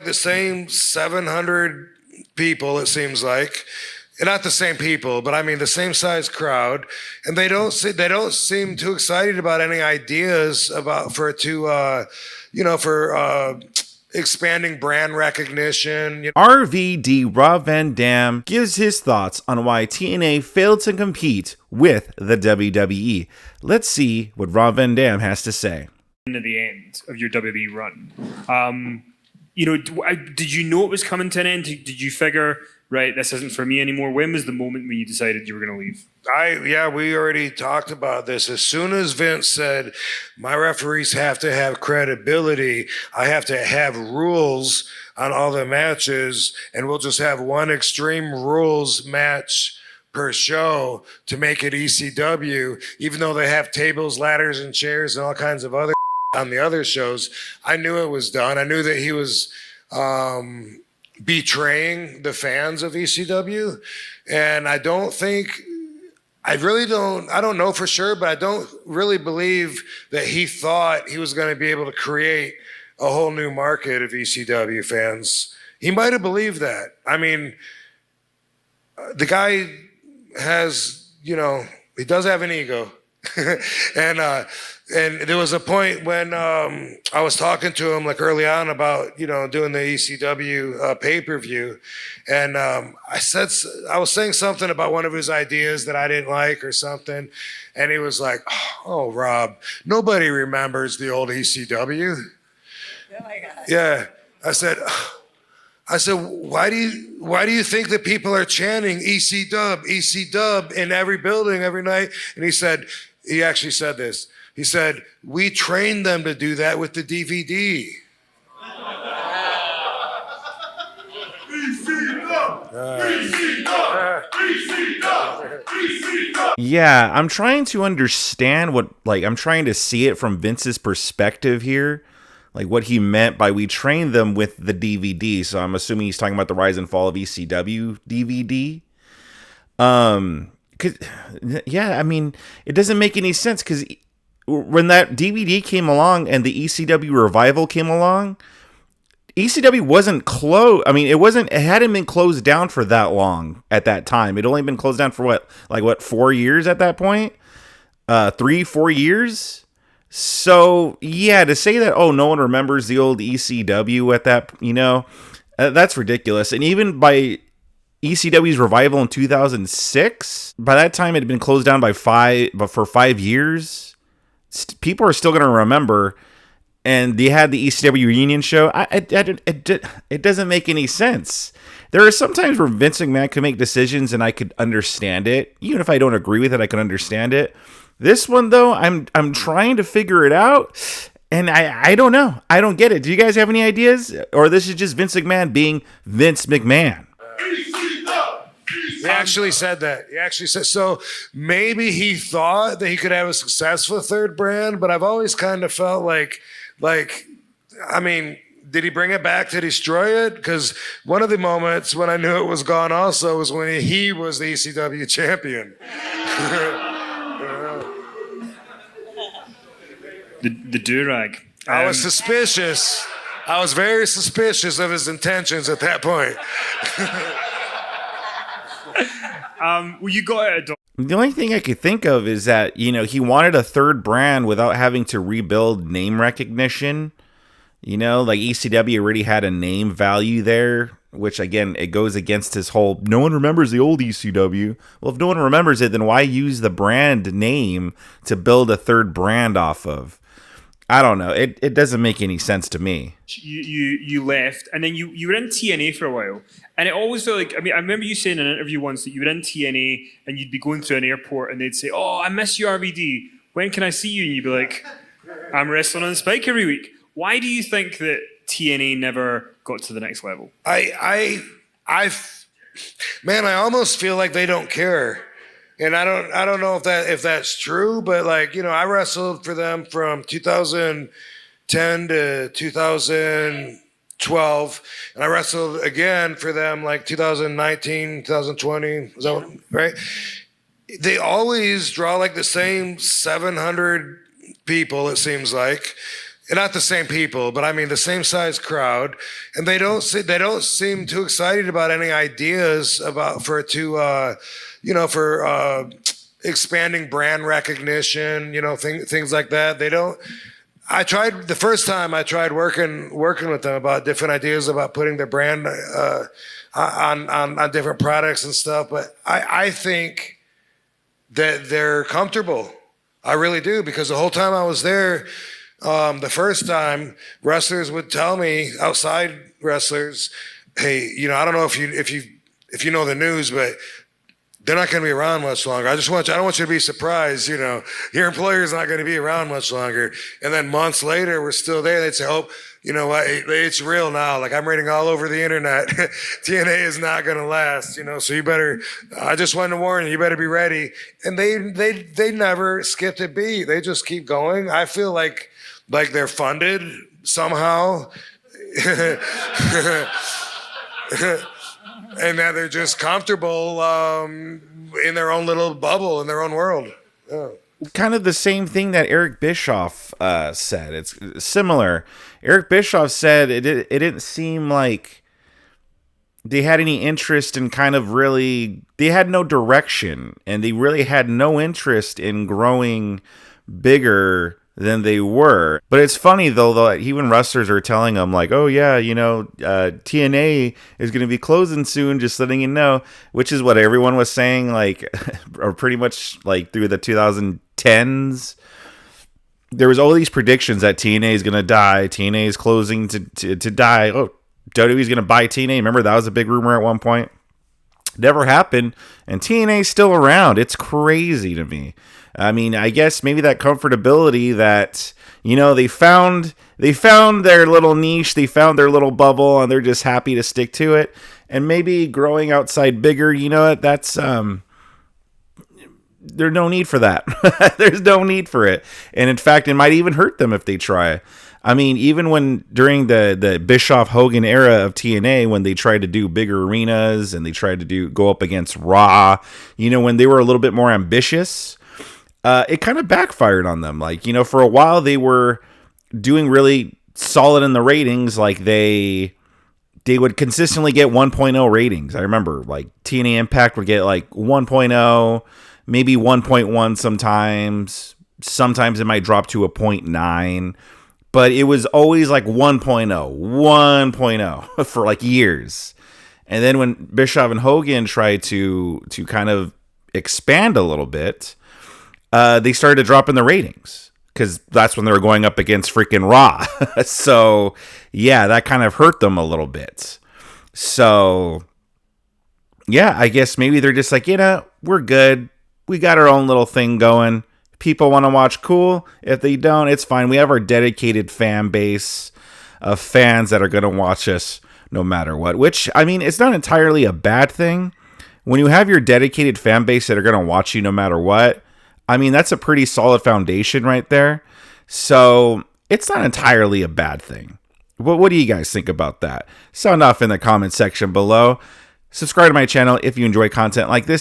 The same 700 people, it seems like. Not the same people, but I mean the same size crowd, and they don't seem too excited about any ideas about for expanding brand recognition. RVD Rob Van Dam gives his thoughts on why TNA failed to compete with the WWE. Let's see what Rob Van Dam has to say. At the end of your WWE run, did you know it was coming to an end? Did you figure, right, this isn't for me anymore? When was the moment when you decided you were going to leave? We already talked about this. As soon as Vince said, my referees have to have credibility, I have to have rules on all the matches, and we'll just have one Extreme Rules match per show to make it ECW, even though they have tables, ladders, and chairs and all kinds of other on the other shows. I knew it was done. I knew that he was betraying the fans of ECW, and I don't know for sure, but I don't really believe that he thought he was going to be able to create a whole new market of ECW fans. He might have believed that. I mean, the guy has, he does have an ego. And there was a point when I was talking to him like early on about doing the ECW pay-per-view, and I was saying something about one of his ideas that I didn't like or something, and he was like, "Oh, Rob, nobody remembers the old ECW." Oh my God. Yeah, I said, why do you think that people are chanting EC Dub in every building every night? And he actually said this. He said, we trained them to do that with the DVD. Yeah, I'm trying to understand I'm trying to see it from Vince's perspective here. Like what he meant by we trained them with the DVD. So I'm assuming he's talking about the Rise and Fall of ECW DVD. It doesn't make any sense because when that DVD came along and the ECW revival came along, ECW wasn't closed. I mean, it hadn't been closed down for that long at that time. It only been closed down for 4 years at that point? 3-4 years? So yeah, to say that, no one remembers the old ECW at that, that's ridiculous. And even by ECW's revival in 2006, by that time it had been closed down for 5 years. People are still going to remember, and they had the ECW reunion show. It doesn't make any sense. There are some times where Vince McMahon could make decisions and I could understand it. Even if I don't agree with it, I can understand it. This one, though, I'm trying to figure it out, and I don't know. I don't get it. Do you guys have any ideas? Or this is just Vince McMahon being Vince McMahon? He actually said that. So maybe he thought that he could have a successful third brand, but I've always kind of felt like, I mean, did he bring it back to destroy it? Because one of the moments when I knew it was gone also was when he was the ECW champion. The do-rag. I was suspicious. I was very suspicious of his intentions at that point. You got it. The only thing I could think of is that, he wanted a third brand without having to rebuild name recognition. Like ECW already had a name value there, which again, it goes against his whole, no one remembers the old ECW. Well, if no one remembers it, then why use the brand name to build a third brand off of? I don't know. It doesn't make any sense to me. You left, and then you were in TNA for a while, and it always felt like, I remember you saying in an interview once that you were in TNA and you'd be going through an airport and they'd say, "Oh, I miss you, RVD. When can I see you?" And you'd be like, "I'm wrestling on Spike every week." Why do you think that TNA never got to the next level? I almost feel like they don't care. And I don't know if that's true, but I wrestled for them from 2010 to 2012, and I wrestled again for them 2019, 2020. Is that right? They always draw the same 700 people, it seems like. not the same people, but I mean the same size crowd, and they don't seem too excited about any ideas about for expanding brand recognition, things like that. They don't. I tried the first time I tried working with them about different ideas about putting their brand on different products and stuff, but I think that they're comfortable. I really do, because the whole time I was there, the first time, wrestlers would tell me, outside wrestlers, hey, I don't know if you know the news, but they're not going to be around much longer. I don't want you to be surprised. Your employer's not going to be around much longer. And then months later, we're still there. They'd say, oh, you know what? It's real now. Like, I'm reading all over the internet. TNA is not going to last. So you better. I just wanted to warn you. You better be ready. And they never skipped a beat. They just keep going. I feel like they're funded somehow. And that they're just comfortable in their own little bubble, in their own world. Yeah. Kind of the same thing that Eric Bischoff said. It's similar. Eric Bischoff said it didn't seem like they had any interest in they had no direction, and they really had no interest in growing bigger than they were. But it's funny though even wrestlers are telling them like, oh yeah, TNA is going to be closing soon, just letting you know, which is what everyone was saying, like, or pretty much like through the 2010s. There was all these predictions that TNA is going to die. TNA is closing to die. Oh, WWE is going to buy TNA. Remember, that was a big rumor at one point. Never happened, and TNA is still around. It's crazy to me. I mean, I guess maybe that comfortability that, they found their little niche, they found their little bubble, and they're just happy to stick to it. And maybe growing outside bigger, that's there's no need for that. There's no need for it. And in fact, it might even hurt them if they try. I mean, even during the Bischoff Hogan era of TNA, when they tried to do bigger arenas and they tried to go up against Raw, when they were a little bit more ambitious, it kind of backfired on them. Like, for a while they were doing really solid in the ratings. Like they would consistently get 1.0 ratings. I remember like TNA Impact would get like 1.0, maybe 1.1 sometimes. Sometimes it might drop to a 0.9. But it was always like 1.0 for like years. And then when Bischoff and Hogan tried to kind of expand a little bit, they started to drop in the ratings, because that's when they were going up against freaking Raw. So, yeah, that kind of hurt them a little bit. So, yeah, I guess maybe they're just like, we're good. We got our own little thing going. People want to watch, cool. If they don't, it's fine. We have our dedicated fan base of fans that are going to watch us no matter what. Which, I mean, it's not entirely a bad thing. When you have your dedicated fan base that are going to watch you no matter what, I mean, that's a pretty solid foundation right there. So it's not entirely a bad thing. What do you guys think about that? Sound off in the comment section below. Subscribe to my channel if you enjoy content like this.